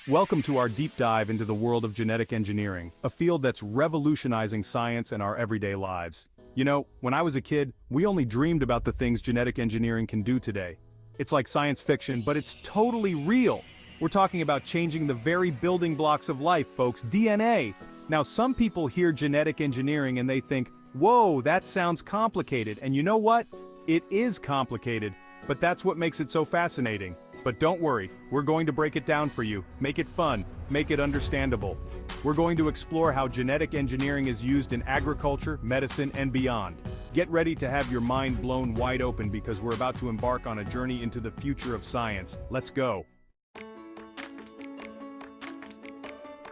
Welcome to our deep dive into the world of genetic engineering, a field that's revolutionizing science and our everyday lives. You know, when I was a kid, we only dreamed about the things genetic engineering can do today. It's like science fiction, but it's totally real. We're talking about changing the very building blocks of life, folks, DNA. Now, some people hear genetic engineering and they think, whoa, that sounds complicated. And you know what? It is complicated, but that's what makes it so fascinating. But don't worry, we're going to break it down for you, make it fun, make it understandable. We're going to explore how genetic engineering is used in agriculture, medicine, and beyond. Get ready to have your mind blown wide open because we're about to embark on a journey into the future of science. Let's go.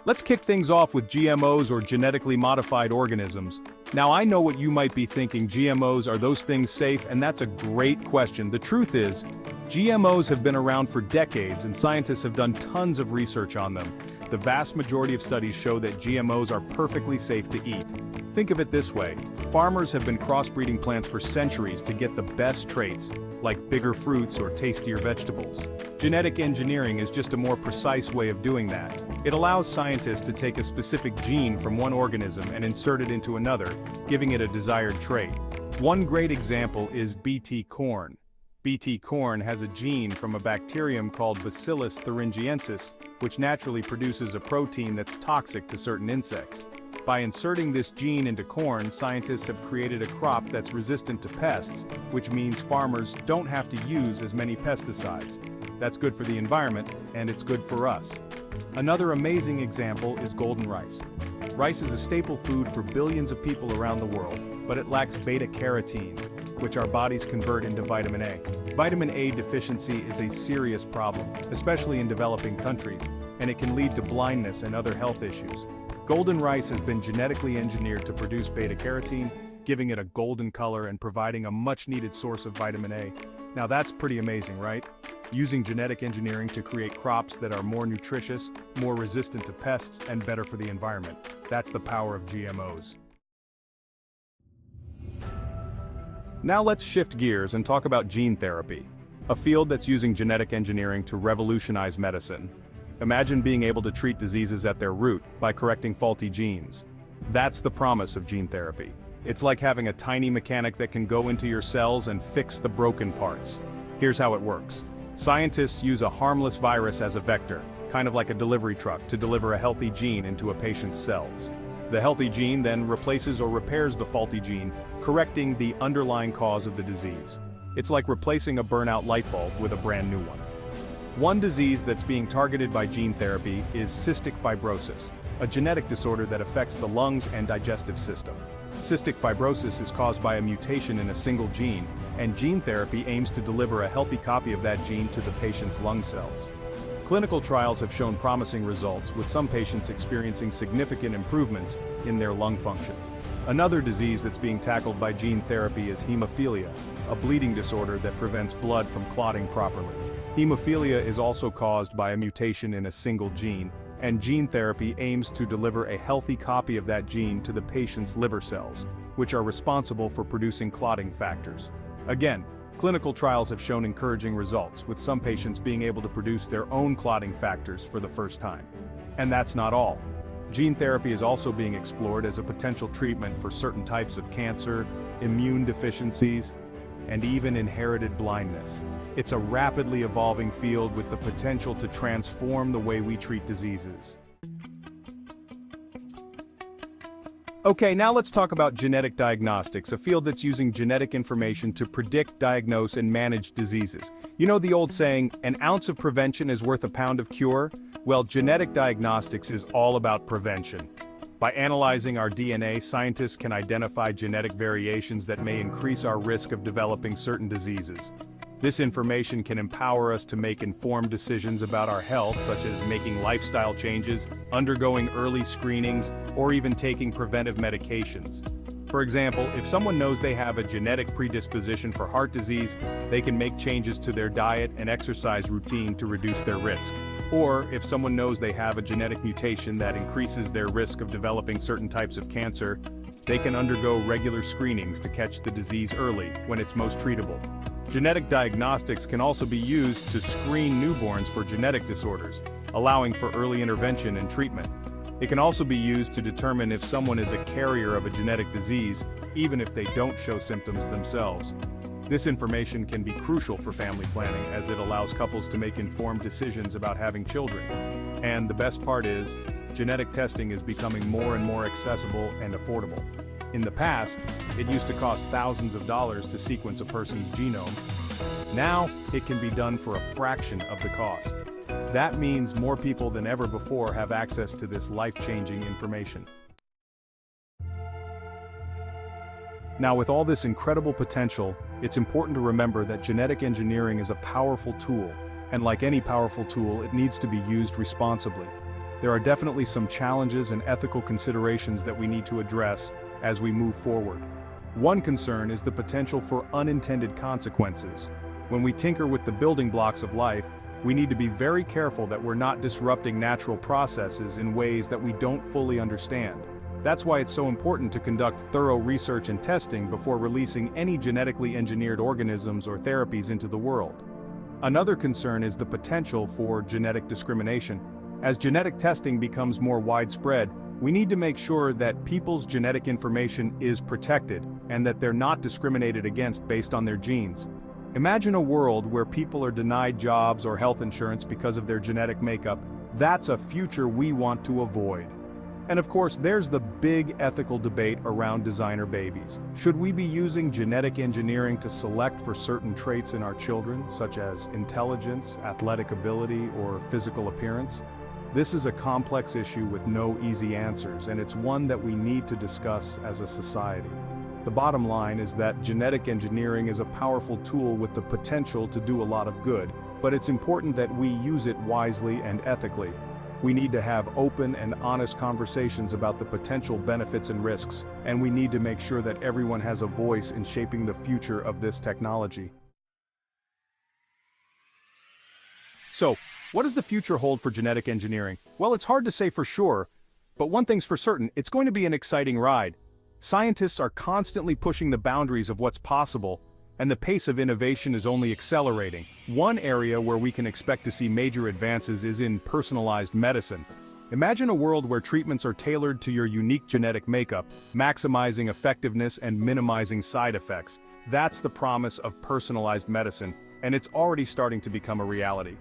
Let's kick things off with GMOs, or genetically modified organisms. Now, I know what you might be thinking: GMOs, are those things safe? And that's a great question. The truth is, GMOs have been around for decades and scientists have done tons of research on them. The vast majority of studies show that GMOs are perfectly safe to eat. Think of it this way: farmers have been crossbreeding plants for centuries to get the best traits, like bigger fruits or tastier vegetables. Genetic engineering is just a more precise way of doing that. It allows scientists to take a specific gene from one organism and insert it into another, giving it a desired trait. One great example is Bt corn. Bt corn has a gene from a bacterium called Bacillus thuringiensis, which naturally produces a protein that's toxic to certain insects. By inserting this gene into corn, scientists have created a crop that's resistant to pests, which means farmers don't have to use as many pesticides. That's good for the environment, and it's good for us. Another amazing example is golden rice. Rice is a staple food for billions of people around the world, but it lacks beta-carotene, which our bodies convert into vitamin A. Vitamin A deficiency is a serious problem, especially in developing countries, and it can lead to blindness and other health issues. Golden rice has been genetically engineered to produce beta-carotene, giving it a golden color and providing a much-needed source of vitamin A. Now that's pretty amazing, right? Using genetic engineering to create crops that are more nutritious, more resistant to pests, and better for the environment. That's the power of GMOs. Now let's shift gears and talk about gene therapy, a field that's using genetic engineering to revolutionize medicine. Imagine being able to treat diseases at their root by correcting faulty genes. That's the promise of gene therapy. It's like having a tiny mechanic that can go into your cells and fix the broken parts. Here's how it works. Scientists use a harmless virus as a vector, kind of like a delivery truck, to deliver a healthy gene into a patient's cells. The healthy gene then replaces or repairs the faulty gene, correcting the underlying cause of the disease. It's like replacing a burnout light bulb with a brand new one. One disease that's being targeted by gene therapy is cystic fibrosis, a genetic disorder that affects the lungs and digestive system. Cystic fibrosis is caused by a mutation in a single gene, and gene therapy aims to deliver a healthy copy of that gene to the patient's lung cells. Clinical trials have shown promising results, with some patients experiencing significant improvements in their lung function. Another disease that's being tackled by gene therapy is hemophilia, a bleeding disorder that prevents blood from clotting properly. Hemophilia is also caused by a mutation in a single gene, and gene therapy aims to deliver a healthy copy of that gene to the patient's liver cells, which are responsible for producing clotting factors. Again, clinical trials have shown encouraging results, with some patients being able to produce their own clotting factors for the first time. And that's not all. Gene therapy is also being explored as a potential treatment for certain types of cancer, immune deficiencies, and even inherited blindness. It's a rapidly evolving field with the potential to transform the way we treat diseases. Okay, now let's talk about genetic diagnostics, a field that's using genetic information to predict, diagnose, and manage diseases. You know the old saying, an ounce of prevention is worth a pound of cure? Well, genetic diagnostics is all about prevention. By analyzing our DNA, scientists can identify genetic variations that may increase our risk of developing certain diseases. This information can empower us to make informed decisions about our health, such as making lifestyle changes, undergoing early screenings, or even taking preventive medications. For example, if someone knows they have a genetic predisposition for heart disease, they can make changes to their diet and exercise routine to reduce their risk. Or, if someone knows they have a genetic mutation that increases their risk of developing certain types of cancer, They can undergo regular screenings to catch the disease early, when it's most treatable. Genetic diagnostics can also be used to screen newborns for genetic disorders, allowing for early intervention and treatment. It can also be used to determine if someone is a carrier of a genetic disease, even if they don't show symptoms themselves. This information can be crucial for family planning as it allows couples to make informed decisions about having children. And the best part is, genetic testing is becoming more and more accessible and affordable. In the past, it used to cost thousands of dollars to sequence a person's genome. Now, it can be done for a fraction of the cost. That means more people than ever before have access to this life-changing information. Now, with all this incredible potential, it's important to remember that genetic engineering is a powerful tool, and like any powerful tool, it needs to be used responsibly. There are definitely some challenges and ethical considerations that we need to address as we move forward. One concern is the potential for unintended consequences. When we tinker with the building blocks of life, we need to be very careful that we're not disrupting natural processes in ways that we don't fully understand. That's why it's so important to conduct thorough research and testing before releasing any genetically engineered organisms or therapies into the world. Another concern is the potential for genetic discrimination. As genetic testing becomes more widespread, we need to make sure that people's genetic information is protected and that they're not discriminated against based on their genes. Imagine a world where people are denied jobs or health insurance because of their genetic makeup. That's a future we want to avoid. And of course, there's the big ethical debate around designer babies. Should we be using genetic engineering to select for certain traits in our children, such as intelligence, athletic ability, or physical appearance? This is a complex issue with no easy answers, and it's one that we need to discuss as a society. The bottom line is that genetic engineering is a powerful tool with the potential to do a lot of good, but it's important that we use it wisely and ethically. We need to have open and honest conversations about the potential benefits and risks, and we need to make sure that everyone has a voice in shaping the future of this technology. So, what does the future hold for genetic engineering? Well, it's hard to say for sure, but one thing's for certain, it's going to be an exciting ride. Scientists are constantly pushing the boundaries of what's possible, and the pace of innovation is only accelerating. One area where we can expect to see major advances is in personalized medicine. Imagine a world where treatments are tailored to your unique genetic makeup, maximizing effectiveness and minimizing side effects. That's the promise of personalized medicine, and it's already starting to become a reality.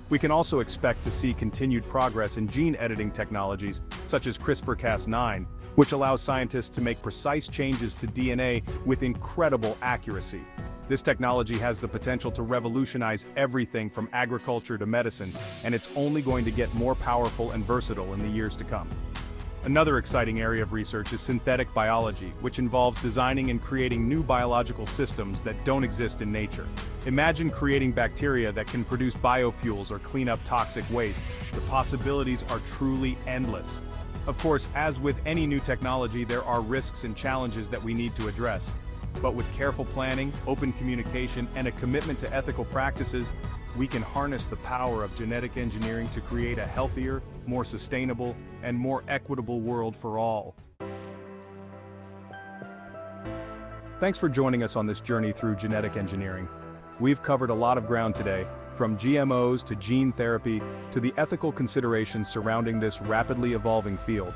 We can also expect to see continued progress in gene editing technologies, such as CRISPR-Cas9, which allows scientists to make precise changes to DNA with incredible accuracy. This technology has the potential to revolutionize everything from agriculture to medicine, and it's only going to get more powerful and versatile in the years to come. Another exciting area of research is synthetic biology, which involves designing and creating new biological systems that don't exist in nature. Imagine creating bacteria that can produce biofuels or clean up toxic waste. The possibilities are truly endless. Of course, as with any new technology, there are risks and challenges that we need to address. But with careful planning, open communication, and a commitment to ethical practices, we can harness the power of genetic engineering to create a healthier, more sustainable, and more equitable world for all. Thanks for joining us on this journey through genetic engineering. We've covered a lot of ground today, from GMOs to gene therapy to the ethical considerations surrounding this rapidly evolving field.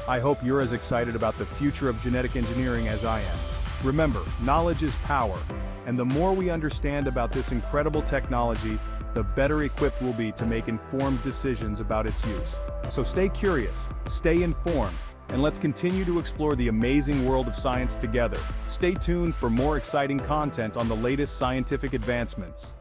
I hope you're as excited about the future of genetic engineering as I am. Remember, knowledge is power, and the more we understand about this incredible technology, the better equipped we'll be to make informed decisions about its use. So stay curious, stay informed, and let's continue to explore the amazing world of science together. Stay tuned for more exciting content on the latest scientific advancements.